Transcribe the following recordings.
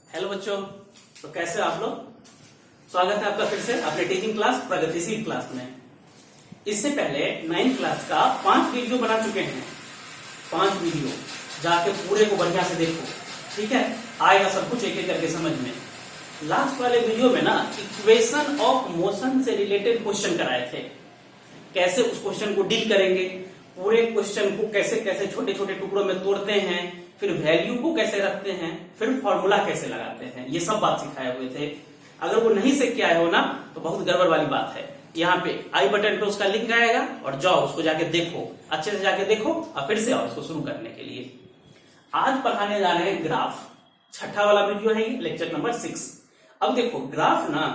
Hello बच्चों, तो कैसे आप लोग। स्वागत है आपका फिर से अपने टीचिंग क्लास प्रगतिशील क्लास में। इससे पहले 9th क्लास का 5 वीडियो बना चुके हैं। 5 वीडियो जाके पूरे को बढ़िया से देखो, ठीक है। आएगा सब कुछ एक एक करके समझ में। लास्ट वाले वीडियो में ना इक्वेशन ऑफ मोशन से रिलेटेड क्वेश्चन कराए थे। कैसे उस क्वेश्चन को डील करेंगे, पूरे क्वेश्चन को कैसे कैसे छोटे छोटे टुकड़ों में तोड़ते हैं, फिर वैल्यू को कैसे रखते हैं, फिर फॉर्मूला कैसे लगाते हैं, ये सब बात सिखाए हुए थे। अगर वो नहीं सीख के आए हो ना तो बहुत गड़बड़ वाली बात है। यहाँ पे आई बटन पे उसका लिंक आएगा और जाओ उसको जाके देखो, अच्छे से जाके देखो और फिर से आओ इसको शुरू करने के लिए। आज पढ़ाने जा रहे हैं ग्राफ। छठा वाला वीडियो है ये, लेक्चर नंबर 6। अब देखो ग्राफ ना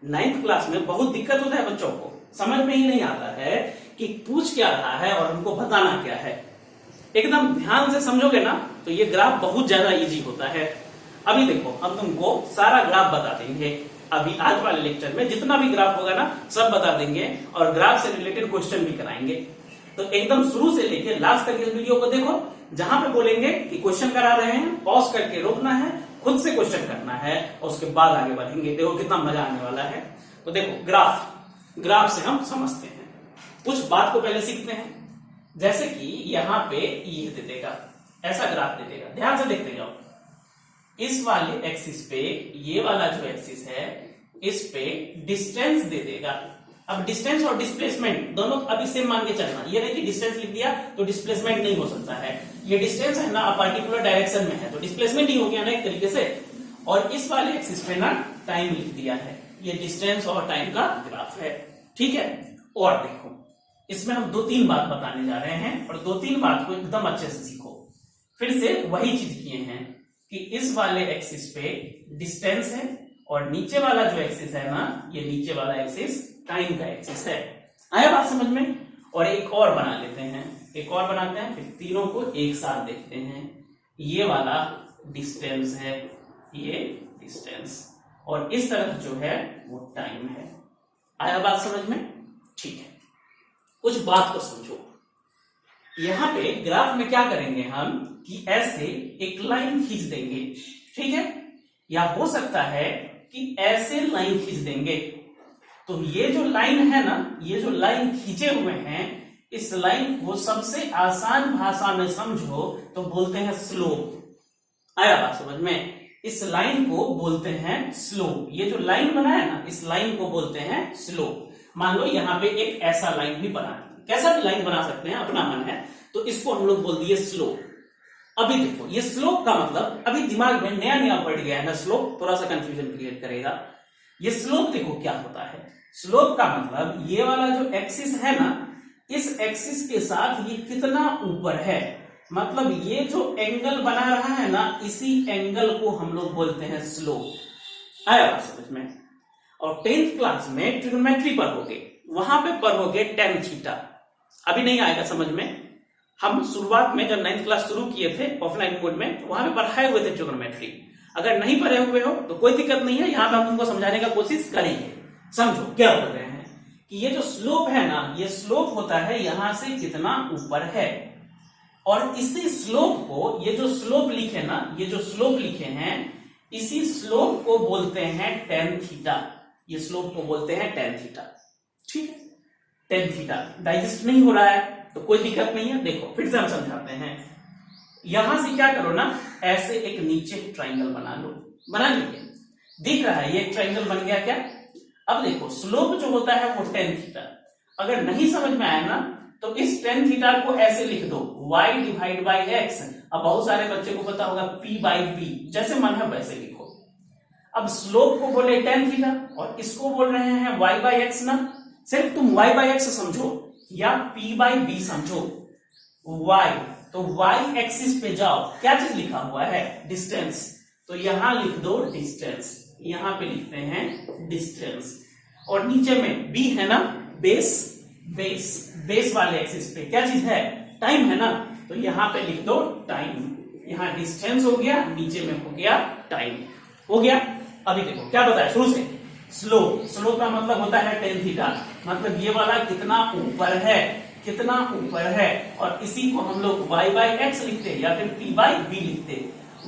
9th क्लास में बहुत दिक्कत होता है, बच्चों को समझ में ही नहीं आता है कि पूछ क्या रहा है और हमको बताना क्या है। एकदम ध्यान से समझोगे ना तो ये ग्राफ बहुत ज्यादा इजी होता है। अभी देखो हम तुमको सारा ग्राफ बता देंगे। अभी आज वाले लेक्चर में जितना भी ग्राफ होगा ना सब बता देंगे और ग्राफ से रिलेटेड क्वेश्चन भी कराएंगे। तो एकदम शुरू से लेके लास्ट तक इस वीडियो को देखो। जहां पे बोलेंगे कि क्वेश्चन करा रहे हैं, पॉज करके रोकना है, खुद से क्वेश्चन करना है और उसके बाद आगे बढ़ेंगे। देखो कितना मजा आने वाला है। तो देखो ग्राफ से हम समझते हैं, कुछ बात को पहले सीखते हैं। जैसे कि यहाँ पे ये दे देगा, ऐसा ग्राफ दे देगा, ध्यान से देखते जाओ। इस वाले एक्सिस पे, ये वाला जो एक्सिस है इस पे डिस्टेंस दे देगा। अब डिस्टेंस और डिस्प्लेसमेंट दोनों अभी सेम मान के चलना। ये नहीं कि डिस्टेंस लिख दिया तो डिस्प्लेसमेंट नहीं हो सकता है। ये डिस्टेंस है ना पर्टिकुलर डायरेक्शन में है तो डिस्प्लेसमेंट ही हो गया ना एक तरीके से। और इस वाले एक्सिस पे ना टाइम लिख दिया है। ये डिस्टेंस और टाइम का ग्राफ है, ठीक है। और देखो इसमें हम 2-3 बात बताने जा रहे हैं और 2-3 बात को एकदम अच्छे से सीखो। फिर से वही चीज किए हैं कि इस वाले एक्सिस पे डिस्टेंस है और नीचे वाला जो एक्सिस है ना, ये नीचे वाला एक्सिस टाइम का एक्सिस है। आया बात समझ में। और एक और बना लेते हैं, एक और बनाते हैं, फिर तीनों को एक साथ देखते हैं। ये वाला डिस्टेंस है, ये डिस्टेंस, और इस तरफ जो है वो टाइम है। आया बात समझ में, ठीक है। कुछ बात को समझो। यहां पे ग्राफ में क्या करेंगे हम कि ऐसे एक लाइन खींच देंगे, ठीक है। या हो सकता है कि ऐसे लाइन खींच देंगे। तो ये जो लाइन है ना, ये जो लाइन खींचे हुए हैं, इस लाइन को सबसे आसान भाषा में समझो तो बोलते हैं स्लोप। आया बात समझ में। इस लाइन को बोलते हैं स्लोप। ये जो लाइन बना है ना, इस लाइन को बोलते हैं स्लोप। मान लो यहाँ पे एक ऐसा लाइन भी बना है, कैसा भी लाइन बना सकते हैं, अपना मन है, तो इसको हम लोग बोल दिए स्लोप। अभी देखो ये स्लोप का मतलब अभी दिमाग में नया नया वर्ड गया है ना, स्लोप थोड़ा सा कंफ्यूजन क्रिएट करेगा। ये स्लोप देखो क्या होता है। स्लोप का मतलब ये वाला जो एक्सिस है ना, इस एक्सिस के साथ ये कितना ऊपर है, मतलब ये जो एंगल बना रहा है ना, इसी एंगल को हम लोग बोलते हैं स्लोप। आया बात समझ में। और 10th क्लास में ट्रिग्नोमेट्री पढ़ोगे, वहां पे पढ़ोगे tan थीटा। अभी नहीं आएगा समझ में। हम शुरुआत में जब 9th क्लास शुरू किए थे ऑफलाइन मोड में, तो वहां पे पढ़ाए हुए थे ट्रिग्नोमेट्री। अगर नहीं पढ़े हुए हो तो कोई दिक्कत नहीं है, यहाँ पे हम तुमको समझाने का कोशिश करेंगे। समझो क्या बोल रहे हैं कि ये जो स्लोप है ना, ये स्लोप होता है यहां से कितना ऊपर है। और इसी स्लोप को, ये जो स्लोप लिखे ना, ये जो स्लोप लिखे हैं, इसी स्लोप को बोलते हैं tan थीटा। ये स्लोप को बोलते हैं tan थीटा, ठीक है। tan थीटा डाइजेस्ट नहीं हो रहा है तो कोई दिक्कत नहीं है। देखो फिर से हम समझाते हैं। यहां से क्या करो ना, ऐसे एक नीचे ट्राइंगल बना लो, बना लीजिए। दिख रहा है ये ट्राइंगल बन गया क्या। अब देखो स्लोप जो होता है वो tan थीटा। अगर नहीं समझ में आया ना तो इस tan थीटा को ऐसे लिख दो y डिवाइड बाई x। अब बहुत सारे बच्चे को पता होगा p बाई b, जैसे मन है वैसे लिखो। अब स्लोप को बोले tan थीटा और इसको बोल रहे हैं y बाई x ना। सिर्फ तुम y बाई x समझो या p बाई b समझो। y तो y एक्सिस पे जाओ, क्या चीज लिखा हुआ है, डिस्टेंस। तो यहां लिख दो डिस्टेंस, यहां पे लिखते हैं डिस्टेंस। और नीचे में b है ना, बेस वाले एक्सिस पे क्या चीज है, टाइम है ना, तो यहां पे लिख दो टाइम। यहां डिस्टेंस हो गया, नीचे में हो गया टाइम, हो गया। अभी देखो क्या बताया शुरू से, स्लोप का मतलब होता है tan थीटा, मतलब ये वाला कितना ऊपर है, कितना ऊपर है। और इसी को हम लोग y बाई x लिखते या फिर p बाई b लिखते।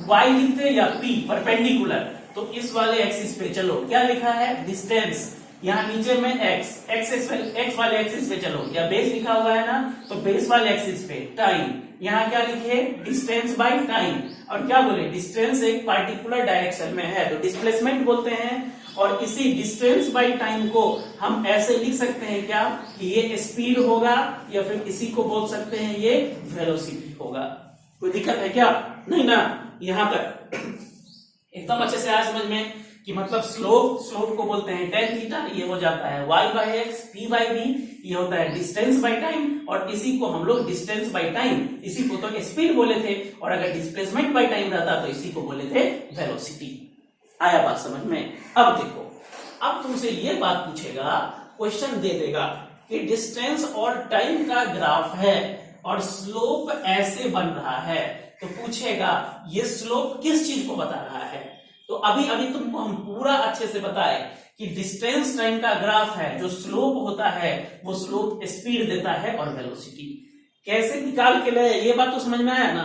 y लिखते या p परपेंडिकुलर, तो इस वाले एक्सिस पे चलो, क्या लिखा है डिस्टेंस, यहाँ नीचे में एक्स वाले एक्सिस पे चलो, या बेस लिखा हुआ है ना, तो बेस वाले एक्सिस पे टाइम, यहाँ क्या लिखे डिस्टेंस बाय टाइम, और क्या बोले डिस्टेंस एक पार्टिकुलर डायरेक्शन में है तो डिस्प्लेसमेंट बोलते हैं। और इसी डिस्टेंस बाय टाइम को हम ऐसे लिख सकते हैं क्या कि ये स्पीड होगा, या फिर इसी को बोल सकते हैं ये वेलोसिटी होगा। कोई दिक्कत है क्या? नहीं ना? यहां तक एकदम अच्छे से आया समझ में कि मतलब स्लोप को बोलते हैं tan थीटा, ये हो जाता है y by x, p by v, ये होता है डिस्टेंस बाय टाइम, और इसी को हम लोग डिस्टेंस बाय टाइम, इसी को तो स्पीड बोले थे, और अगर डिस्प्लेसमेंट बाय टाइम रहता तो इसी को बोले थे वेलोसिटी। आया बात समझ में? अब देखो, अब तुमसे ये बात पूछेगा, क्वेश्चन दे देगा कि डिस्टेंस और टाइम का ग्राफ है और स्लोप ऐसे बन रहा है, तो पूछेगा ये स्लोप किस चीज को बता रहा है। तो अभी तुमको हम पूरा अच्छे से बताए कि डिस्टेंस टाइम का ग्राफ है, जो स्लोप होता है वो स्लोप स्पीड देता है और वेलोसिटी कैसे निकाल के ले, ये बात तो समझ में आया ना।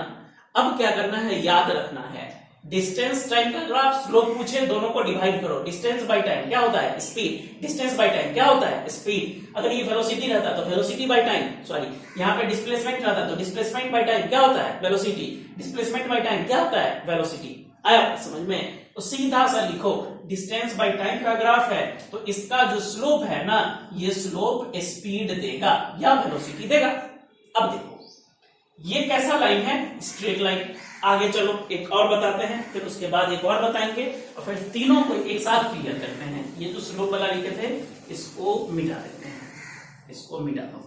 अब क्या करना है, याद रखना है, डिस्टेंस टाइम का ग्राफ, स्लोप पूछे, दोनों को डिवाइड करो, डिस्टेंस बाय टाइम क्या होता है स्पीड, डिस्टेंस बाय टाइम क्या होता है स्पीड, अगर ये वेलोसिटी रहता तो वेलोसिटी बाय टाइम, सॉरी यहाँ पे डिस्प्लेसमेंट रहता तो डिस्प्लेसमेंट बाय टाइम क्या होता है वेलोसिटी, डिस्प्लेसमेंट बाय टाइम क्या होता है वेलोसिटी। आया समझ में? तो सीधा सा लिखो, डिस्टेंस बाय टाइम का ग्राफ है तो इसका जो स्लोप है ना, ये स्लोप स्पीड देगा या वेलोसिटी देगा। अब देखो ये कैसा लाइन है, स्ट्रेट लाइन। आगे चलो एक और बताते हैं, फिर उसके बाद एक और बताएंगे, और फिर तीनों को एक साथ क्लियर करते हैं। ये जो स्लोप वाला लिखे थे इसको मिटा देते हैं, इसको मिटा दो,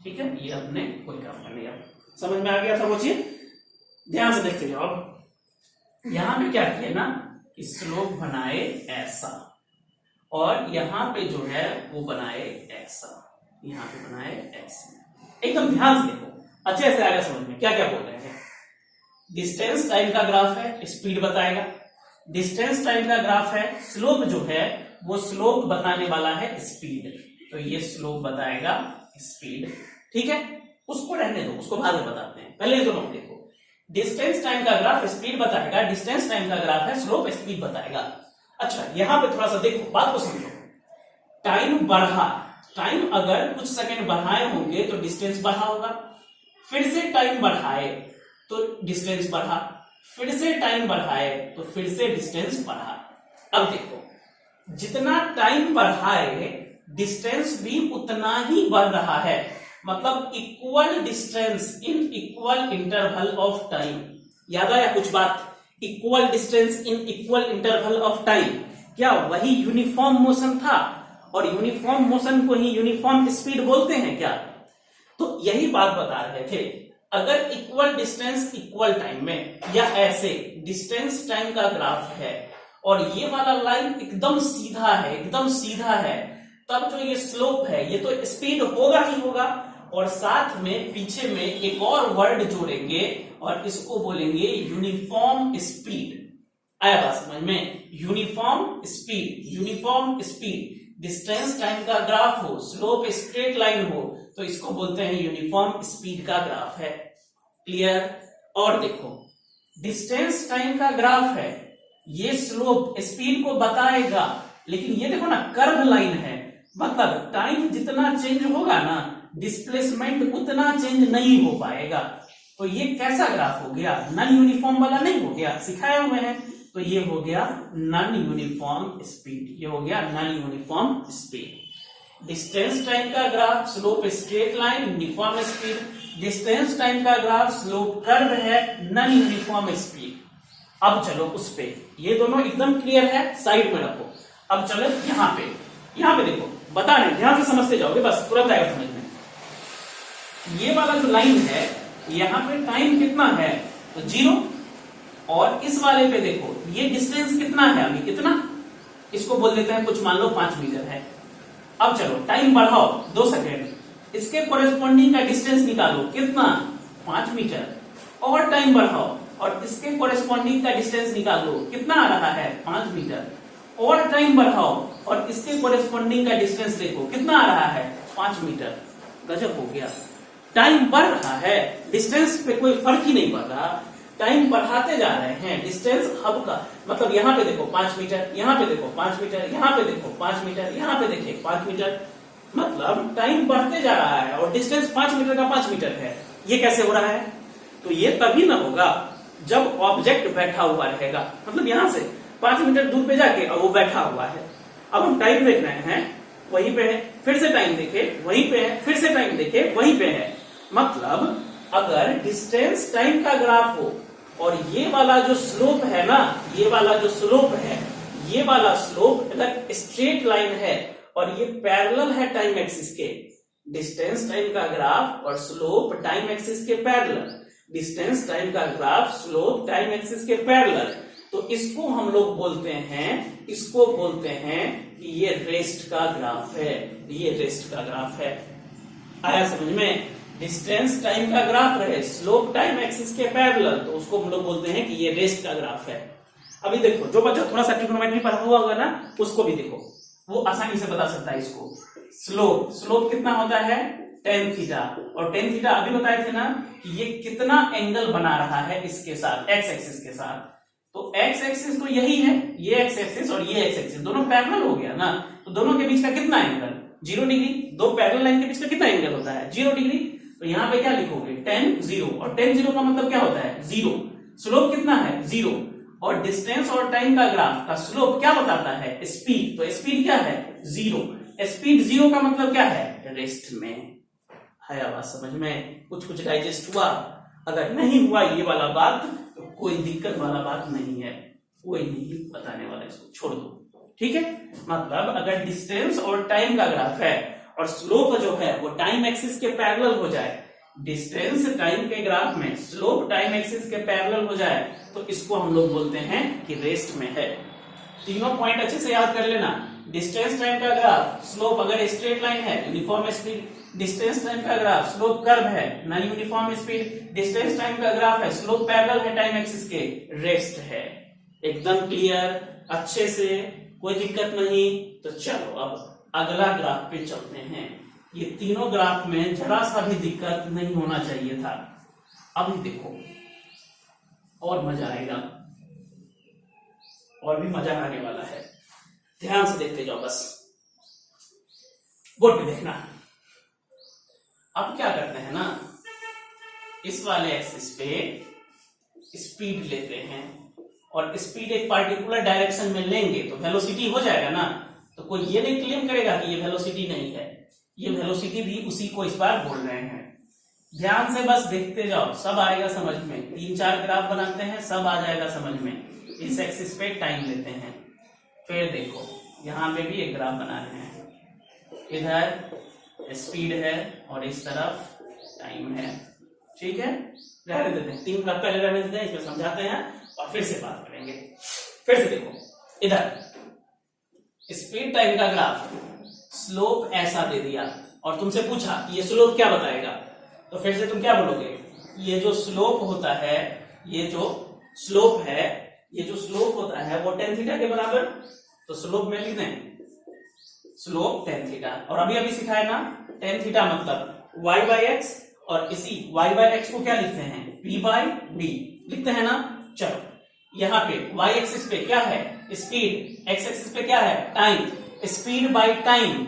ठीक है, ये अपने कोई काम का नहीं। समझ में आ गया था वो चीज? ध्यान से देखते जाओ। अब यहां पे क्या किया ना, स्लोप बनाए ऐसा, और यहां पे जो है वो बनाए ऐसा, यहां पे बनाए ऐसे। एकदम ध्यान से देखो, अच्छे से आएगा समझ में क्या क्या बोल रहे हैं। डिस्टेंस टाइम का ग्राफ है, स्पीड बताएगा, डिस्टेंस टाइम का ग्राफ है, स्लोप जो है वो स्लोप बताने वाला है स्पीड, तो ये स्लोप बताएगा स्पीड, ठीक है, उसको रहने दो, उसको बाद में बताते हैं, पहले तो नोट देखो। डिस्टेंस टाइम का ग्राफ स्पीड बताएगा, डिस्टेंस टाइम का ग्राफ है, स्लोप स्पीड बताएगा। अच्छा यहां पे थोड़ा सा देखो, बात को समझो, टाइम बढ़ा, टाइम अगर कुछ सेकंड बढ़ाए होंगे तो डिस्टेंस बढ़ा होगा, फिर से टाइम बढ़ाए तो डिस्टेंस बढ़ा, फिर से टाइम बढ़ाए तो फिर से डिस्टेंस बढ़ा। अब देखो जितना टाइम बढ़ाए डिस्टेंस भी उतना ही बढ़ रहा है, मतलब equal distance in equal interval of time. याद आया कुछ बात? Equal distance in equal interval of time, क्या वही यूनिफॉर्म मोशन था? और यूनिफॉर्म मोशन को ही यूनिफॉर्म स्पीड बोलते हैं क्या? तो यही बात बता रहे थे, अगर इक्वल डिस्टेंस इक्वल टाइम में, या ऐसे डिस्टेंस टाइम का ग्राफ है और ये वाला लाइन एकदम सीधा है, एकदम सीधा है, तब जो ये स्लोप है ये तो स्पीड होगा ही होगा, और साथ में पीछे में एक और वर्ड जोड़ेंगे और इसको बोलेंगे यूनिफॉर्म स्पीड। आया बात समझ में? Uniform speed, uniform speed, distance time का ग्राफ हो, स्लोप स्ट्रेट लाइन हो, तो इसको बोलते हैं यूनिफॉर्म स्पीड का ग्राफ है। क्लियर? और देखो डिस्टेंस टाइम का ग्राफ है, ये स्लोप स्पीड को बताएगा, लेकिन ये देखो ना कर्व लाइन है, मतलब टाइम जितना चेंज होगा ना डिस्प्लेसमेंट उतना चेंज नहीं हो पाएगा। तो ये कैसा ग्राफ हो गया? नॉन यूनिफॉर्म वाला नहीं हो गया, सिखाए हुए हैं, तो ये हो गया नॉन यूनिफॉर्म स्पीड, ये हो गया non uniform speed. Distance time का graph slope straight line uniform speed, distance time का ग्राफ स्लोप कर्व है नॉन यूनिफॉर्म स्पीड। अब चलो उस पे, ये दोनों एकदम क्लियर है, साइड में रखो। अब चलो यहां पे देखो, बता रहे ध्यान से समझते जाओगे, बस तुरंत आएगा समझ में। ये वाला जो लाइन है यहां पे टाइम कितना है तो 0, और इस वाले पे देखो ये डिस्टेंस कितना है, अभी कितना, इसको बोल देते हैं कुछ मान लो 5 मीटर है। अब चलो टाइम बढ़ाओ 2 सेकेंड, इसके कोरेस्पॉन्डिंग का डिस्टेंस निकालो, कितना 5 मीटर, और टाइम बढ़ाओ और इसके कोरेस्पॉन्डिंग का डिस्टेंस निकालो, कितना आ रहा है 5 मीटर, और टाइम बढ़ाओ और इसके कोरेस्पॉन्डिंग का डिस्टेंस देखो कितना आ रहा है 5 मीटर। गजब हो गया, टाइम बढ़ रहा है, डिस्टेंस पे कोई फर्क ही नहीं पड़ रहा, टाइम बढ़ाते जा रहे हैं, डिस्टेंस हब का मतलब यहाँ पे देखो 5 मीटर, यहाँ पे देखो 5 मीटर, यहाँ पे देखो 5 मीटर, यहाँ पे देखिए 5 मीटर, मतलब टाइम बढ़ते जा रहा है और डिस्टेंस 5 मीटर का 5 मीटर है। ये कैसे हो रहा है? तो ये तभी ना होगा जब ऑब्जेक्ट बैठा हुआ रहेगा, मतलब यहां से 5 मीटर दूर पे जाके अब वो बैठा हुआ है। अब हम टाइम देख रहे हैं, वहीं पे है, फिर से टाइम देखे वहीं पे है, फिर से टाइम देखे वहीं पे है। मतलब अगर डिस्टेंस टाइम का ग्राफ हो और ये वाला जो स्लोप है ना, ये वाला जो स्लोप है, ये वाला स्लोप अगर स्ट्रेट लाइन है और ये पैरेलल है टाइम एक्सिस के, डिस्टेंस टाइम का ग्राफ और स्लोप टाइम एक्सिस के पैरेलल, डिस्टेंस टाइम का ग्राफ स्लोप टाइम एक्सिस के पैरेलल, तो इसको हम लोग बोलते हैं, इसको बोलते हैं कि ये रेस्ट का ग्राफ है, ये रेस्ट का ग्राफ है। आया समझ में? डिस्टेंस टाइम का ग्राफ रहे, स्लोप टाइम एक्सिस के पैरेलल, तो उसको हम लोग बोलते हैं कि ये रेस्ट का ग्राफ है। अभी देखो, जो बच्चा थोड़ा सा ट्रिग्नोमेट्री पढ़ा हुआ होगा ना, उसको भी देखो, वो आसानी से बता सकता है इसको। स्लोप कितना होता है? tan थीटा, और tan थीटा अभी बताए थे ना कि ये कितना एंगल बना रहा है इसके साथ, एक्स एक्सिस के साथ। तो एक्स एक्सिस तो यही है, ये एक्स एक्सिस और ये एक्स एक्सिस दोनों पैरेलल हो गया ना, तो दोनों के बीच का कितना एंगल? 0 डिग्री। दो पैरेलल लाइन के बीच का कितना एंगल होता है? 0 डिग्री। तो यहाँ पे क्या लिखोगे? tan 0, और tan 0 का मतलब क्या होता है? 0। स्लोप कितना है? 0। और डिस्टेंस और टाइम का ग्राफ का स्लोप क्या बताता है? स्पीड। तो स्पीड क्या है? 0। स्पीड 0 का मतलब क्या है? रेस्ट में है। आवाज समझ में? कुछ डाइजेस्ट हुआ? अगर नहीं हुआ ये वाला बात तो कोई दिक्कत वाला बात नहीं है, कोई नहीं बताने वाला, इसको छोड़ दो, ठीक है। मतलब अगर डिस्टेंस और टाइम का ग्राफ है और स्लोप जो है वो टाइम एक्सिस के पैरेलल हो जाए, डिस्टेंस टाइम के ग्राफ में स्लोप टाइम एक्सिस के पैरेलल हो जाए, तो इसको हम लोग बोलते हैं कि रेस्ट में है। तीनों पॉइंट अच्छे से याद कर लेना। डिस्टेंस टाइम का ग्राफ, स्लोप अगर स्ट्रेट लाइन है, यूनिफॉर्म स्पीड। डिस्टेंस टाइम का ग्राफ, स्लोप कर्व है, non uniform speed. Distance time का ग्राफ है, स्लोप पैरेलल है टाइम एक्सिस के, रेस्ट है। एकदम क्लियर, अच्छे से, कोई दिक्कत नहीं। तो चलो अब अगला ग्राफ पे चलते हैं। ये तीनों ग्राफ में जरा सा भी दिक्कत नहीं होना चाहिए था। अभी देखो और मजा आएगा, और भी मजा आने वाला है। ध्यान से देखते जाओ, बस बोर्ड पे देखना। अब क्या करते हैं ना, इस वाले एक्सिस पे स्पीड लेते हैं और स्पीड एक पार्टिकुलर डायरेक्शन में लेंगे तो वेलोसिटी हो जाएगा ना। तो कोई ये नहीं क्लेम करेगा कि ये वेलोसिटी नहीं है, ये वेलोसिटी भी उसी को इस बार बोल रहे हैं। ध्यान से बस देखते जाओ, सब आएगा समझ में। 3-4 ग्राफ बनाते हैं, सब आ जाएगा समझ में। इस एक्सिस पे टाइम लेते हैं, फिर देखो यहां पे भी एक ग्राफ बना रहे हैं। इधर स्पीड है और इस तरफ टाइम है, ठीक है। रहने देते हैं, 3 ग्राफ पहले रहने देते हैं, इसमें समझाते हैं और फिर से बात करेंगे। फिर से देखो, इधर स्पीड टाइम का ग्राफ, स्लोप ऐसा दे दिया और तुमसे पूछा ये स्लोप क्या बताएगा, तो फिर से तुम क्या बोलोगे? ये जो स्लोप होता है, ये जो स्लोप है, ये जो स्लोप होता है वो tan थीटा के बराबर। तो स्लोप में लिख दें स्लोप tan थीटा। और अभी अभी सिखाया ना, tan थीटा मतलब y बाई एक्स, और इसी y बाई एक्स को क्या लिखते हैं? p बाई d लिखते हैं ना। चलो यहाँ पे y एक्सिस पे क्या है? स्पीड। x एक्सिस पे क्या है? Time. Speed by time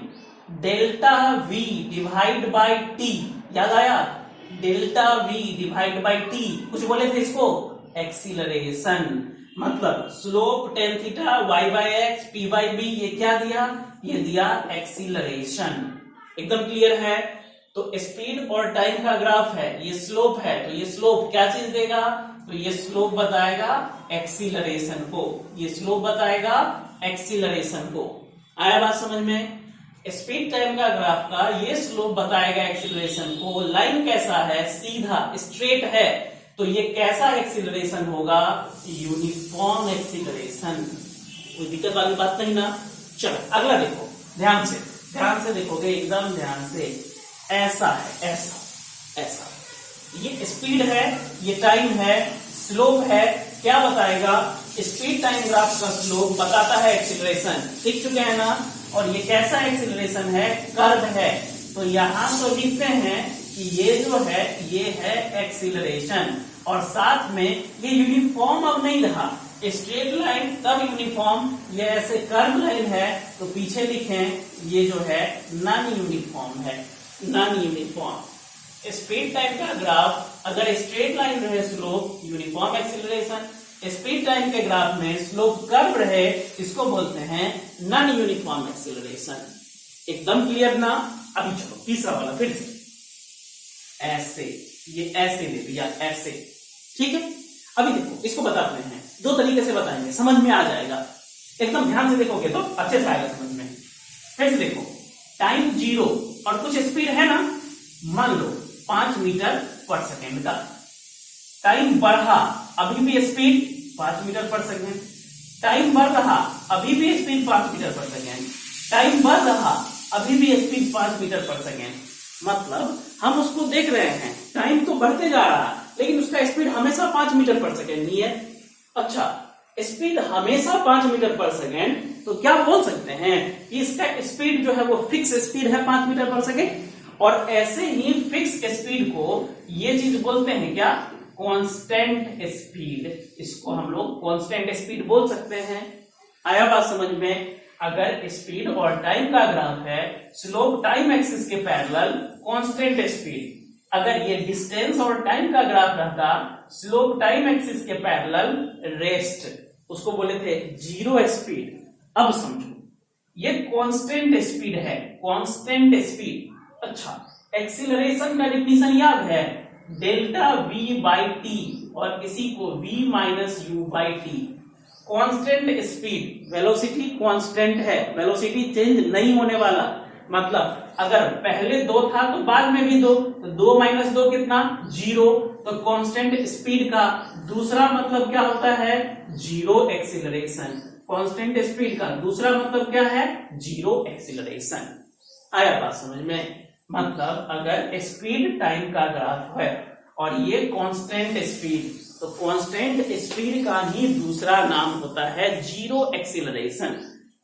delta v divide by t, याद आया? Delta v divide by t। कुछ बोले थे इसको? एक्सीलरेशन। मतलब slope tan theta y by x p by b, ये क्या दिया? ये दिया एक्सीलरेशन। एकदम क्लियर है? तो स्पीड और टाइम का ग्राफ है, ये स्लोप है, तो ये स्लोप क्या चीज देगा? तो ये स्लोप बताएगा एक्सीलरेशन को, ये स्लोप बताएगा एक्सीलरेशन को। आया बात समझ में? स्पीड टाइम का ग्राफ का ये स्लोप बताएगा एक्सीलरेशन को। लाइन कैसा है? सीधा स्ट्रेट है, तो ये कैसा एक्सीलरेशन होगा? Uniform acceleration. कोई दिक्कत वाली बात नहीं ना। चलो अगला देखो, ध्यान से देखोगे, एकदम ध्यान से। ऐसा है, ऐसा ये स्पीड है, ये टाइम है, स्लोप है। क्या बताएगा? स्पीड टाइम ग्राफ का स्लोप बताता है एक्सीलरेशन। सीख चुके हैं ना। और ये कैसा एक्सीलरेशन है? कर्व है। तो यहां तो लिखते हैं कि ये जो है ये है एक्सीलरेशन, और साथ में ये यूनिफॉर्म अब नहीं रहा, स्ट्रेट लाइन तब यूनिफॉर्म, ये ऐसे कर्व लाइन है तो पीछे लिखें ये जो है नॉन यूनिफॉर्म है, नॉन यूनिफॉर्म। स्पीड टाइम का ग्राफ अगर स्ट्रेट लाइन रहे slope uniform acceleration, speed time के ग्राफ में स्लोप कर्व रहे इसको बोलते हैं नॉन यूनिफॉर्म एक्सीलरेशन। एकदम क्लियर ना? अभी चलो तीसरा वाला फिर से, ऐसे, ये ऐसे दे दिया ऐसे, ठीक है। अभी देखो इसको बताते हैं, दो तरीके से बताएंगे, समझ में आ जाएगा, एकदम ध्यान से देखोगे तो अच्छे से आएगा समझ में। फिर से देखो, टाइम 0 और कुछ स्पीड है ना, मान लो 5 मीटर पर सेकेंड का, टाइम बढ़ा अभी भी स्पीड 5 मीटर पर सेकेंड, टाइम बढ़ रहा अभी भी स्पीड 5 मीटर पर सेकेंड, टाइम बढ़ रहा अभी भी स्पीड 5 मीटर पर सेकेंड। मतलब हम उसको देख रहे हैं, टाइम तो बढ़ते जा रहा लेकिन उसका स्पीड हमेशा 5 मीटर पर सेकेंड ही है। अच्छा, स्पीड हमेशा 5 मीटर पर सेकेंड, तो क्या बोल सकते हैं कि इसका स्पीड जो है वो फिक्स स्पीड है 5 मीटर पर सेकेंड, और ऐसे ही फिक्स स्पीड को ये चीज बोलते हैं क्या, कांस्टेंट स्पीड। इसको हम लोग कांस्टेंट स्पीड बोल सकते हैं। आया बात समझ में? अगर स्पीड और टाइम का ग्राफ है, स्लोप टाइम एक्सिस के पैरेलल, कांस्टेंट स्पीड। अगर ये डिस्टेंस और टाइम का ग्राफ रहता, स्लोप टाइम एक्सिस के पैरेलल, रेस्ट, उसको बोले थे जीरो स्पीड। अब समझो, ये कांस्टेंट स्पीड है, कांस्टेंट स्पीड। अच्छा, एक्सीलरेशन का डिफिनीशन याद है, डेल्टा v बाई टी, और इसी को v minus you by T. Constant speed, velocity constant है, वेलोसिटी चेंज नहीं होने वाला। मतलब अगर पहले 2 था तो बाद में भी 2, तो 2 माइनस 2 कितना, 0। तो कांस्टेंट स्पीड का दूसरा मतलब क्या होता है, जीरो एक्सीलरेशन। कांस्टेंट स्पीड का दूसरा मतलब क्या है, जीरो एक्सीलरेशन। आया बात समझ में? मतलब अगर स्पीड टाइम का ग्राफ है और ये कांस्टेंट स्पीड, तो कांस्टेंट स्पीड का ही दूसरा नाम होता है जीरो एक्सीलरेशन।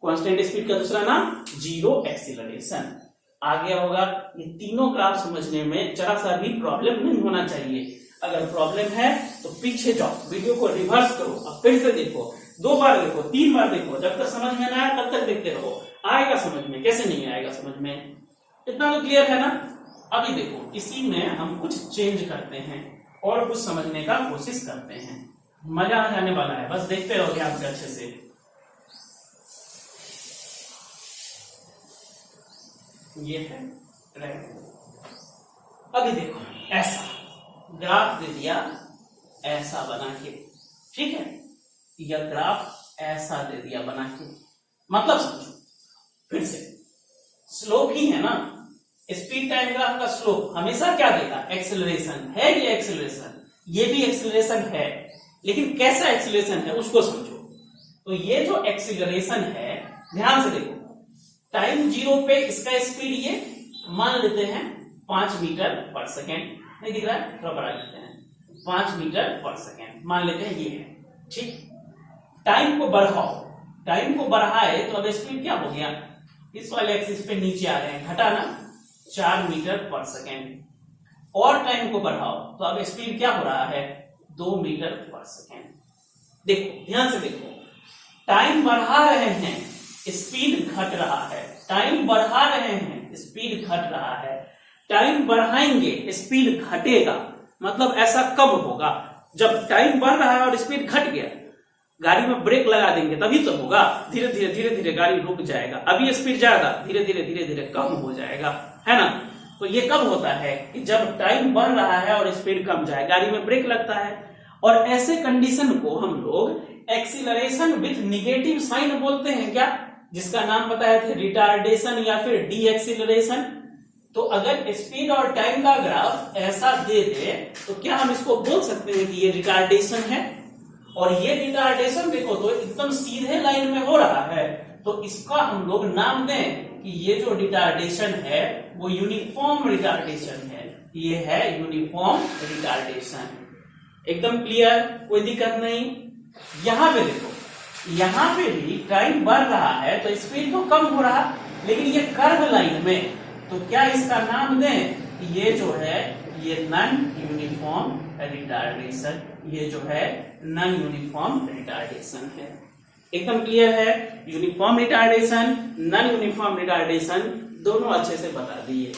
कांस्टेंट स्पीड का दूसरा नाम जीरो एक्सीलरेशन। आ गया होगा? ये तीनों ग्राफ समझने में जरा सा भी प्रॉब्लम नहीं होना चाहिए। अगर प्रॉब्लम है तो पीछे जाओ, वीडियो को रिवर्स करो, अब फिर से देखो, 2 बार देखो, 3 बार देखो, जब तक समझ में ना आए तब तक देखते रहो। आएगा समझ में, कैसे नहीं आएगा समझ में? इतना तो क्लियर है ना? अभी देखो, इसी में हम कुछ चेंज करते हैं और कुछ समझने का कोशिश करते हैं, मजा आ जाने वाला है, बस देखते रहो ध्यान से अच्छे से। ये है रेड। अभी देखो, ऐसा ग्राफ दे दिया, ऐसा बना के, ठीक है, यह ग्राफ ऐसा दे दिया बना के। मतलब समझो फिर से, स्लोप ही है ना, स्पीड टाइम ग्राफ का स्लोप हमेशा क्या देगा, एक्सेलरेशन है। ये एक्सेलरेशन, ये भी एक्सेलरेशन है, लेकिन कैसा एक्सेलरेशन है उसको समझो। तो ये जो एक्सेलरेशन है, ध्यान से देखो, टाइम 0 पे इसका स्पीड ये मान लेते हैं 5 मीटर पर सेकेंड, नहीं दिख रहा है, थोड़ा बढ़ा लेते हैं, 5 मीटर पर सेकेंड मान लेते हैं ये है, ठीक। टाइम को बढ़ाओ, टाइम को बढ़ाए तो अब स्पीड क्या हो गया, इस वाले एक्सिस पे नीचे आ रहे हैं, घटाना 4 मीटर पर सेकेंड। और टाइम को बढ़ाओ तो अब स्पीड क्या हो रहा है, 2 मीटर पर सेकेंड। देखो ध्यान से देखो, टाइम बढ़ा रहे हैं, स्पीड घट रहा है, टाइम बढ़ा रहे हैं, स्पीड घट रहा है, टाइम बढ़ाएंगे स्पीड घटेगा। मतलब ऐसा कब होगा, जब टाइम बढ़ रहा है और स्पीड घट गया, गाड़ी में ब्रेक लगा देंगे तभी तो होगा। धीरे धीरे गाड़ी रुक जाएगा, अभी स्पीड ज्यादा, धीरे धीरे कम हो जाएगा, है ना। तो ये कब होता है कि जब टाइम बढ़ रहा है और स्पीड कम जाए, गाड़ी में ब्रेक लगता है। और ऐसे कंडीशन को हम लोग एक्सीलरेशन विथ निगेटिव साइन बोलते हैं क्या, जिसका नाम बताए थे रिटार्डेशन या फिर डी एक्सीलरेशन। तो अगर स्पीड और टाइम का ग्राफ ऐसा दे दे तो क्या हम इसको बोल सकते हैं कि ये रिटार्डेशन है। और ये रिटार्डेशन देखो तो एकदम सीधे लाइन में हो रहा है, तो इसका हम लोग नाम दें कि ये जो रिटार्डेशन है वो यूनिफॉर्म रिटार्डेशन है। ये है यूनिफॉर्म रिटार्डेशन। एकदम क्लियर, कोई दिक्कत नहीं। यहां पे देखो, यहां पे भी टाइम बढ़ रहा है तो स्पीड तो कम हो रहा, लेकिन ये कर्व लाइन में, तो क्या इसका नाम दें, ये जो है ये नॉन यूनिफॉर्म रिटार्डेशन, ये जो है नॉन यूनिफॉर्म रिटार्डेशन है। एकदम क्लियर है? Uniform retardation, non uniform retardation दोनों अच्छे से बता दिए।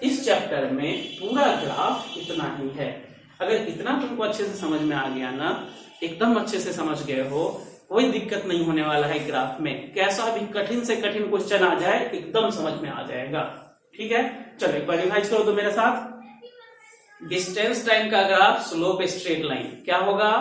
इस चैप्टर में पूरा ग्राफ इतना ही है। अगर इतना तुमको अच्छे से समझ में आ गया ना, एकदम अच्छे से समझ गए हो, कोई दिक्कत नहीं होने वाला है ग्राफ में। कैसा भी कठिन से कठिन क्वेश्चन आ जाए एकदम समझ में आ जाएगा। ठीक है, चलो एक बार रिवाइज करो तो मेरे साथ। डिस्टेंस टाइम का ग्राफ स्लोप स्ट्रेट लाइन क्या होगा?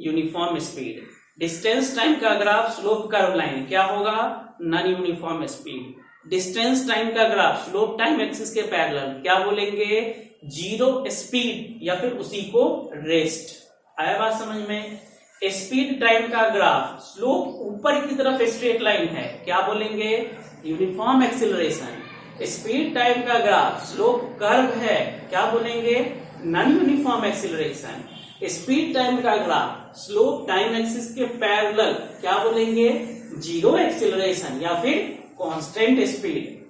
Uniform speed. डिस्टेंस टाइम का ग्राफ स्लोप कर्व लाइन क्या होगा? Non uniform speed. Distance time का ग्राफ स्लोप टाइम एक्सिस के पैरेलल क्या बोलेंगे? जीरो स्पीड या फिर उसी को रेस्ट। आया बात समझ में? स्पीड टाइम का ग्राफ स्लोप ऊपर की तरफ स्ट्रेट लाइन है, क्या बोलेंगे? Uniform acceleration. स्पीड टाइम का ग्राफ स्लोप कर्व है, क्या बोलेंगे? Non uniform acceleration. Speed time का ग्राफ स्लोप टाइम एक्सिस के पैरेलल क्या बोलेंगे? जीरो एक्सिलरेशन या फिर कांस्टेंट स्पीड।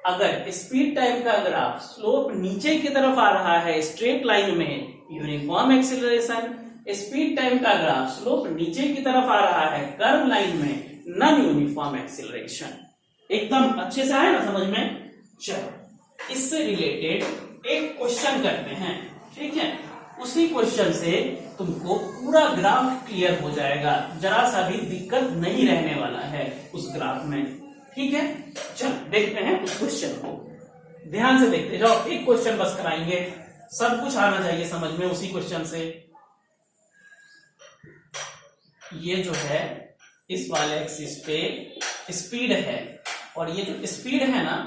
अगर स्पीड टाइम का ग्राफ स्लोप नीचे की तरफ आ रहा है स्ट्रेट लाइन में, यूनिफॉर्म एक्सिलरेशन। स्पीड टाइम का ग्राफ स्लोप नीचे की तरफ आ रहा है कर्व लाइन में, नॉन यूनिफॉर्म एक्सिलरेशन। एकदम अच्छे से आया ना समझ में? चलो इससे रिलेटेड एक क्वेश्चन करते हैं, ठीक है? उसी क्वेश्चन से तुमको पूरा ग्राफ क्लियर हो जाएगा, जरा सा भी दिक्कत नहीं रहने वाला है उस ग्राफ में। ठीक है, चलो देखते हैं उस क्वेश्चन को। ध्यान से देखते जाओ, एक क्वेश्चन बस कराएंगे, सब कुछ आना चाहिए समझ में उसी क्वेश्चन से। ये जो है इस वाले एक्सिस पे स्पीड है, और ये जो स्पीड है ना,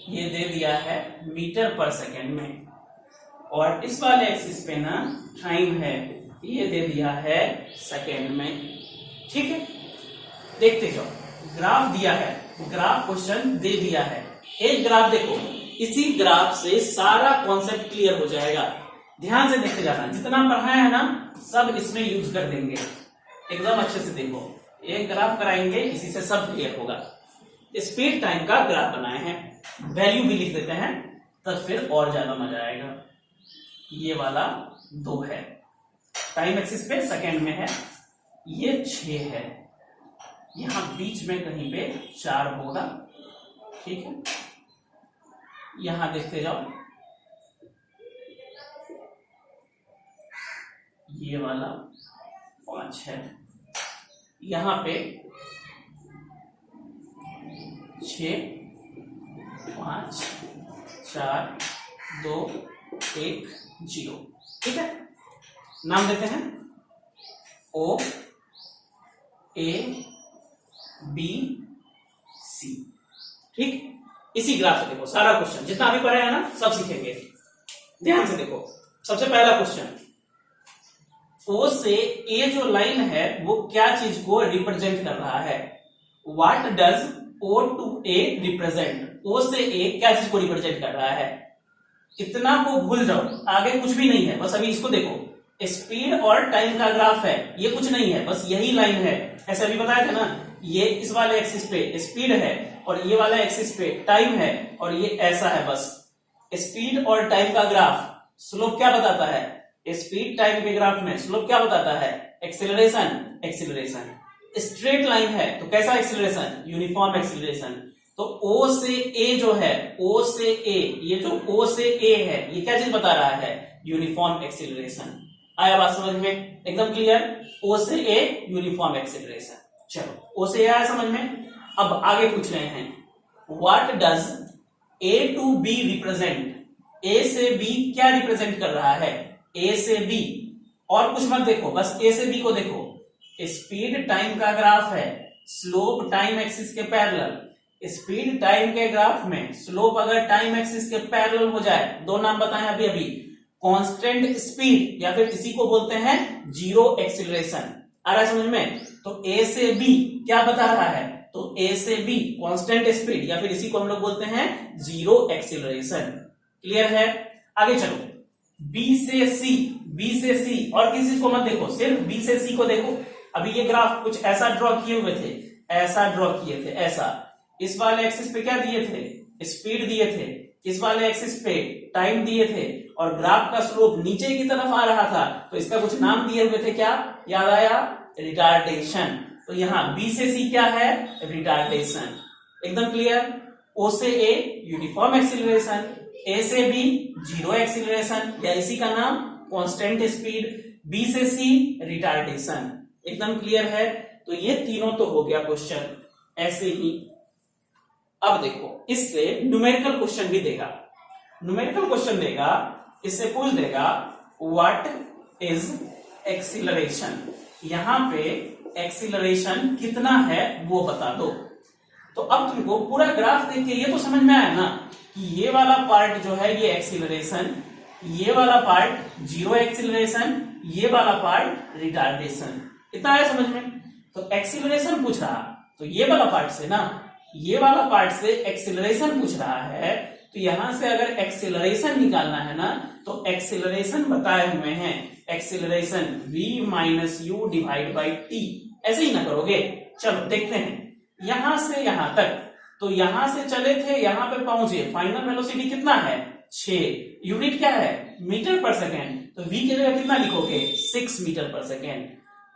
ये दे दिया है मीटर पर सेकेंड में, और इस वाले एक्सिस पे ना टाइम है, ये दे दिया है सेकेंड में। ठीक है, देखते जाओ, ग्राफ दिया है, ग्राफ क्वेश्चन दे दिया है। एक ग्राफ देखो, इसी ग्राफ से सारा कॉन्सेप्ट क्लियर हो जाएगा। ध्यान से देखते जाना, जितना पढ़ाया है ना सब इसमें यूज कर देंगे। एकदम अच्छे से देखो, एक ग्राफ कराएंगे, इसी से सब क्लियर होगा। स्पीड टाइम का ग्राफ बनाए हैं, वैल्यू भी लिख देते हैं, तब फिर और ज्यादा मजा आएगा। ये वाला 2 है, टाइम एक्सिस पे सेकेंड में है, ये 6 है, यहां बीच में कहीं पे 4 होगा। ठीक है, यहां देखते जाओ, ये वाला 5 है, यहां पे 6, 5, 4, 2, 1, 0। ठीक है, नाम देते हैं O, A, B, C। ठीक, इसी ग्राफ से देखो सारा क्वेश्चन जितना अभी पढ़ा है ना सब सीखेंगे। ध्यान से देखो, सबसे पहला क्वेश्चन, O से A जो लाइन है वो क्या चीज को रिप्रेजेंट कर रहा है? What does O to A represent? O से A क्या चीज को रिप्रेजेंट कर रहा है? इतना को भूल जाओ, आगे कुछ भी नहीं है, बस अभी इसको देखो। स्पीड और टाइम का ग्राफ है, ये कुछ नहीं है, बस यही लाइन है। ऐसा भी बताया था ना, ये इस वाले एक्सिस पे स्पीड है और ये वाला एक्सिस पे टाइम है, और ये ऐसा है बस। स्पीड और टाइम का ग्राफ स्लोप क्या बताता है? स्पीड टाइम के ग्राफ में स्लोप क्या बताता है? एक्सेलरेशन। एक्सेलरेशन स्ट्रेट लाइन है तो कैसा एक्सेलरेशन? Uniform acceleration. तो O से A जो है, O से A, ये जो O से A है, ये क्या चीज बता रहा है? Uniform acceleration. आया बात समझ में? एकदम क्लियर। O से A यूनिफॉर्म एक्सेलरेशन। चलो O से A आया समझ में। अब आगे पूछ रहे हैं, what does A to B represent? A से B क्या रिप्रेजेंट कर रहा है? A से B, और कुछ मत देखो, बस A से B को देखो। स्पीड टाइम का ग्राफ है, स्लोप टाइम एक्सिस के पैरेलल। स्पीड टाइम के ग्राफ में स्लोप अगर टाइम एक्सिस के पैरेलल हो जाए, 2 नाम बताएं अभी अभी, कांस्टेंट स्पीड या फिर इसी को बोलते हैं जीरो एक्सीलरेशन। आ रहा है समझ में? तो ए से बी क्या बता रहा है? तो ए से बी कांस्टेंट स्पीड या फिर इसी को हम लोग बोलते हैं जीरो एक्सीलरेशन। क्लियर है? आगे चलो, बी से सी, बी से सी और किसी चीज को मत देखो, सिर्फ बी से सी को देखो। अभी ये ग्राफ कुछ ऐसा ड्रॉ किए हुए थे, ऐसा ड्रॉ किए थे, ऐसा। इस वाले एक्सिस पे क्या दिए थे? स्पीड दिए थे, इस वाले एक्सिस पे टाइम दिए थे और ग्राफ का स्लोप नीचे की तरफ आ रहा था, तो इसका कुछ नाम दिए हुए थे, क्या याद आया? रिटार्डेशन। तो यहाँ बी से सी क्या है? रिटार्डेशन। एकदम क्लियर। ओ से ए यूनिफॉर्म एक्सीलरेशन, ए से बी जीरो एक्सीलरेशन या इसी का नाम कांस्टेंट स्पीड, बी से सी रिटार्डेशन। एकदम क्लियर है। तो ये तीनों तो हो गया क्वेश्चन। ऐसे ही अब देखो, इससे न्यूमेरिकल क्वेश्चन भी देगा। न्यूमेरिकल क्वेश्चन देगा, इससे पूछ देगा व्हाट इज एक्सीलरेशन। यहां पे एक्सीलरेशन कितना है वो बता दो। तो अब तुमको पूरा ग्राफ देख के ये तो समझ में आया ना कि ये वाला पार्ट जो है ये एक्सीलरेशन, ये वाला पार्ट जीरो एक्सीलरेशन, ये वाला पार्ट रिटार्डेशन। इतना आया समझ में? तो एक्सीलरेशन पूछ रहा, तो ये वाला पार्ट से ना, ये वाला पार्ट से एक्सीलरेशन पूछ रहा है, तो यहां से अगर एक्सीलरेशन निकालना है ना, तो एक्सीलरेशन बताए हुए हैं, acceleration v minus you divide by T. ऐसे ही ना करोगे? चलो देखते हैं। यहां से यहां तक, तो यहां से चले थे, यहां पे पहुंचे, फाइनल वेलोसिटी कितना है? 6। यूनिट क्या है? मीटर पर सेकेंड। तो v की जगह कितना लिखोगे? 6 मीटर पर सेकेंड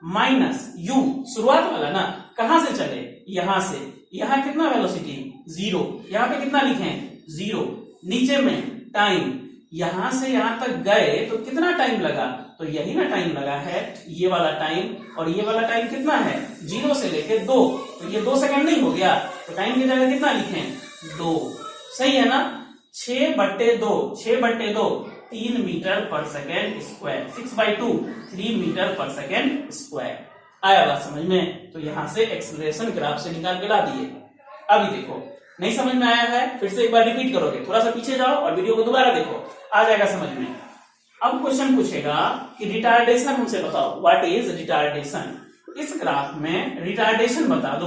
माइनस u, शुरुआत वाला ना, कहां से चले? यहां से। यहां कितना वेलोसिटी? 0। यहां पे कितना लिखें? 0। नीचे में टाइम, यहां से यहां तक गए तो कितना टाइम लगा? तो यही ना टाइम लगा है, ये वाला टाइम। और ये वाला टाइम कितना है? 0 से लेके 2, तो ये 2 सेकंड नहीं हो गया? तो टाइम की जगह कितना लिखें? 2। सही है ना? 6/2, 6/2 3 मीटर पर सेकेंड स्क्वायर, 6/2 3 मीटर पर सेकेंड स्क्वायर। आया बात समझ में? तो यहां से एक्सीलरेशन ग्राफ से निकाल के ला दिए। अभी देखो, नहीं समझ में आया है, फिर से एक बार रिपीट करोगे, थोड़ा सा पीछे जाओ और वीडियो को दोबारा देखो, आ जाएगा समझ में। अब क्वेश्चन पूछेगा कि रिटार्डेशन हमसे बताओ, व्हाट इज रिटार्डेशन। इस ग्राफ में रिटार्डेशन बता दो।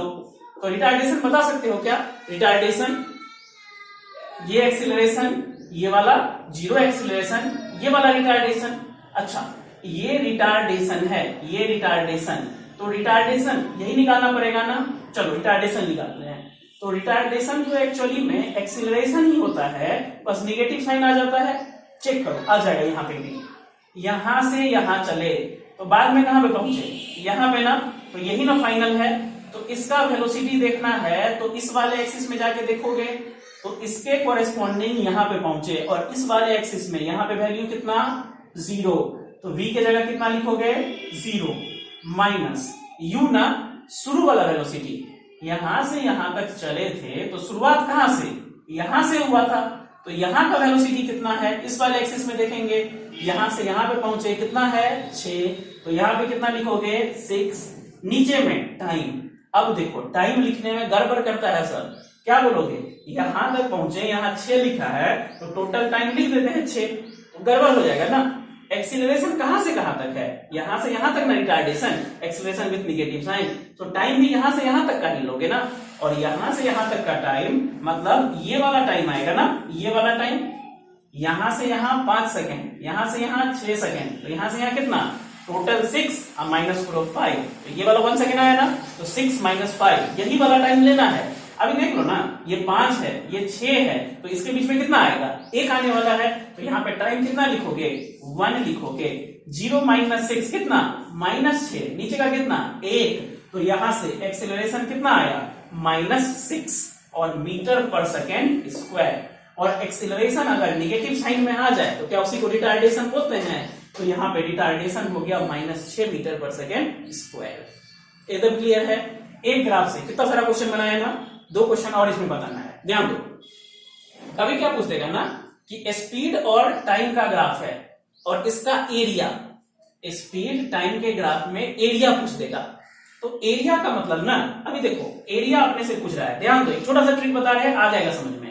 तो रिटार्डेशन बता सकते हो क्या? रिटार्डेशन, ये एक्सीलरेशन, ये वाला जीरो एक्सीलरेशन, ये वाला रिटार्डेशन। अच्छा, ये रिटार्डेशन है, ये रिटार्डेशन, तो रिटार्डेशन यही निकालना पड़ेगा ना। चलो रिटार्डेशन निकालते हैं। तो रिटार्डेशन तो एक्चुअली में एक्सीलरेशन ही होता है, बस निगेटिव साइन आ जाता है। चेक करो, आ जाएगा यहाँ पे भी। यहां से यहां चले तो बाद में कहां पे पहुंचे? यहां पे ना, तो यही ना फाइनल है। तो इसका वेलोसिटी देखना है तो इस वाले एक्सिस में जाके देखोगे, तो इसके कोरेस्पॉन्डिंग यहां पे पहुंचे, और इस वाले एक्सिस में यहां पे वैल्यू कितना? 0। तो v की जगह कितना लिखोगे? 0 माइनस u ना, शुरू वाला वेलोसिटी, यहां से यहां तक चले थे तो शुरुआत कहां से? यहां से हुआ था, तो यहां का वेलोसिटी कितना है? इस वाले एक्सिस में देखेंगे, यहां से यहां पे पहुंचे, कितना है? 6। तो यहां पे कितना लिखोगे? 6। नीचे में टाइम, अब देखो टाइम लिखने में गड़बड़ करता है सर, क्या बोलोगे? यहां तक पहुंचे, यहां 6 लिखा है, तो टोटल टाइम लिख देते हैं 6, तो गड़बड़ हो जाएगा ना। एक्सीलरेशन कहां से कहां तक है? यहां से यहां तक ना retardation, acceleration with negative sign, तो टाइम भी यहां से यहां तक का ही लोगे ना। और यहां से यहां तक का टाइम मतलब ये वाला टाइम आएगा ना, ये वाला टाइम। यहां से यहां 5 सेकेंड, यहां से यहां 6 सेकेंड, तो यहां से यहां कितना? टोटल 6 और माइनस 5, तो ये वाला 1 सेकेंड आया ना, तो 6 - 5 यही वाला टाइम लेना है। अभी देख लो ना, ये 5 है, ये 6 है, तो इसके बीच में कितना आएगा? 1 आने वाला है, तो यहाँ पे टाइम कितना लिखोगे? 1 लिखोगे। 0 - 6 कितना? -6। नीचे का कितना? 1। तो यहां से एक्सीलरेशन कितना आया? -6 और मीटर पर सेकेंड स्क्वायर। और एक्सीलरेशन अगर निगेटिव साइन में आ जाए तो क्या उसी को रिटार्डेशन बोलते हैं? तो यहाँ पे रिटार्डेशन हो गया -6 मीटर पर सेकेंड स्क्वायर। एकदम क्लियर है? एक ग्राफ से कितना सारा क्वेश्चन बनाया ना, 2 क्वेश्चन और इसमें बताना है, ध्यान दो। कभी क्या पूछ देगा ना कि स्पीड और टाइम का ग्राफ है और इसका एरिया, स्पीड टाइम के ग्राफ में एरिया पूछ देगा। तो एरिया का मतलब ना, अभी देखो एरिया अपने से पूछ रहा है, ध्यान दो, एक छोटा सा ट्रिक बता रहे हैं, आ जाएगा समझ में।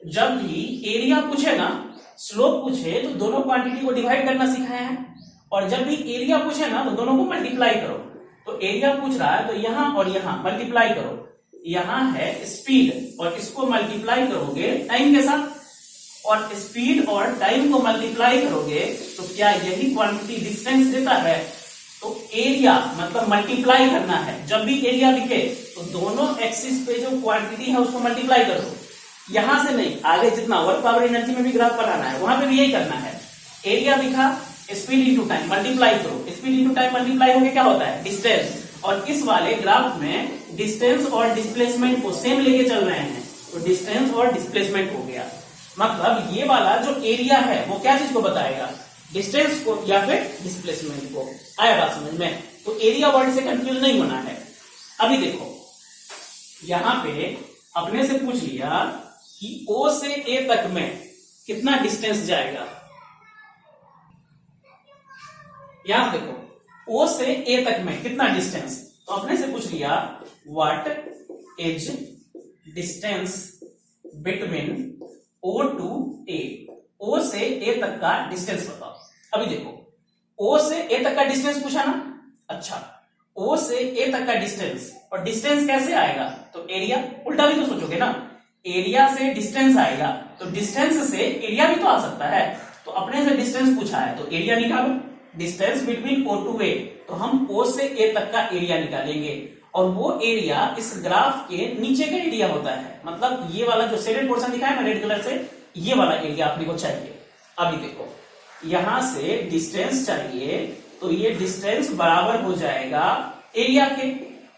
जब भी एरिया पूछे ना, स्लोप पूछे, तो दोनों क्वांटिटी को डिवाइड करना सिखाया है, और जब भी एरिया पूछे ना तो दोनों को मल्टीप्लाई करो। तो एरिया पूछ रहा है तो यहां और यहां मल्टीप्लाई करो, यहां है स्पीड और इसको मल्टीप्लाई करोगे टाइम के साथ, और स्पीड और टाइम को मल्टीप्लाई करोगे तो क्या यही क्वांटिटी डिस्टेंस देता है? तो एरिया मतलब मल्टीप्लाई करना है। जब भी एरिया दिखे तो दोनों एक्सिस पे जो क्वांटिटी है उसको मल्टीप्लाई करो। यहां से नहीं, आगे जितना वर्क पावर एनर्जी में भी ग्राफ बनाना है वहां पे भी यही करना है। एरिया दिखा, स्पीड इंटू टाइम मल्टीप्लाई करो, स्पीड इंटू टाइम मल्टीप्लाई होके क्या होता है, डिस्टेंस। और इस वाले ग्राफ में डिस्टेंस और डिस्प्लेसमेंट को सेम लेके चल रहे हैं, तो डिस्टेंस और डिस्प्लेसमेंट हो गया। मतलब ये वाला जो एरिया है वो क्या चीज को बताएगा, डिस्टेंस को या फिर डिस्प्लेसमेंट को। आया बात समझ में? तो एरिया वर्ड से कंफ्यूज नहीं होना है। अभी देखो यहां पे अपने से पूछ लिया कि O से A तक में कितना डिस्टेंस जाएगा। यहां देखो O से A तक में कितना डिस्टेंस, तो अपने से पूछ लिया what is distance between O to A। O से A तक का डिस्टेंस बताओ। अभी देखो O से A तक का डिस्टेंस पूछा ना, अच्छा O से A तक का डिस्टेंस, और डिस्टेंस कैसे आएगा, तो एरिया। उल्टा भी तो सोचोगे ना, एरिया से डिस्टेंस आएगा तो डिस्टेंस से एरिया भी तो आ सकता है। तो अपने से डिस्टेंस पूछा है तो एरिया निकालो, distance between O to A, तो हम O से A तक का एरिया निकालेंगे। और वो एरिया इस ग्राफ के नीचे का एरिया होता है, मतलब ये वाला जो शेडेड पोर्शन दिखा है ना रेड कलर से, ये वाला एरिया अपने को चाहिए। अभी देखो यहां से डिस्टेंस चाहिए, तो ये डिस्टेंस बराबर हो जाएगा एरिया के।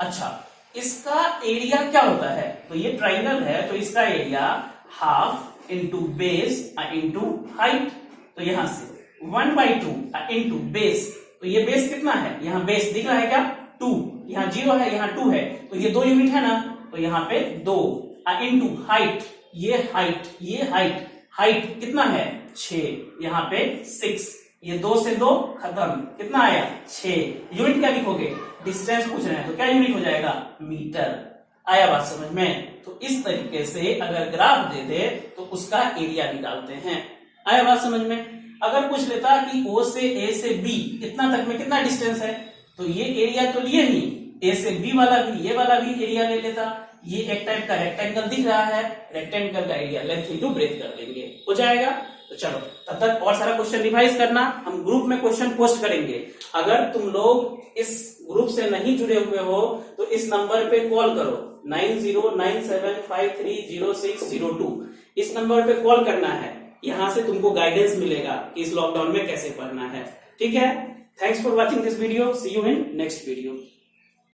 अच्छा इसका एरिया क्या होता है, तो ये ट्राइंगल है तो इसका area half into base into height. तो यहां से 1/2 इंटू बेस, तो ये बेस कितना है, यहाँ बेस दिख रहा है क्या, 2, यहाँ 0 है यहाँ 2 है, तो ये 2 यूनिट है ना, तो यहाँ पे 2 इंटू हाइट, ये हाइट, हाइट कितना है 6, यहाँ पे 6, ये 2 से 2 खत्म, कितना आया 6 यूनिट। क्या लिखोगे, डिस्टेंस पूछ रहे हैं तो क्या यूनिट हो जाएगा, मीटर। आया बात समझ में? तो इस तरीके से अगर ग्राफ दे दे तो उसका एरिया निकालते हैं। आया बात समझ में? अगर पूछ लेता कि O से A से B इतना तक में कितना डिस्टेंस है, तो ये एरिया तो लिए नहीं, A से B वाला भी, ये वाला भी एरिया ले लेता। ये एक टाइप का रेक्टेंगल दिख रहा है, रेक्टेंगल का एरिया लेंथ इंटू ब्रेथ कर देंगे, हो जाएगा। तो चलो तब तक और सारा क्वेश्चन रिवाइज करना, हम ग्रुप में क्वेश्चन पोस्ट करेंगे। अगर तुम लोग इस ग्रुप से नहीं जुड़े हुए हो तो इस नंबर पे कॉल करो 9097530602। इस नंबर पे कॉल करना है, यहां से तुमको गाइडेंस मिलेगा कि इस लॉकडाउन में कैसे पढ़ना है। ठीक है, thanks for watching this video, see you in next video.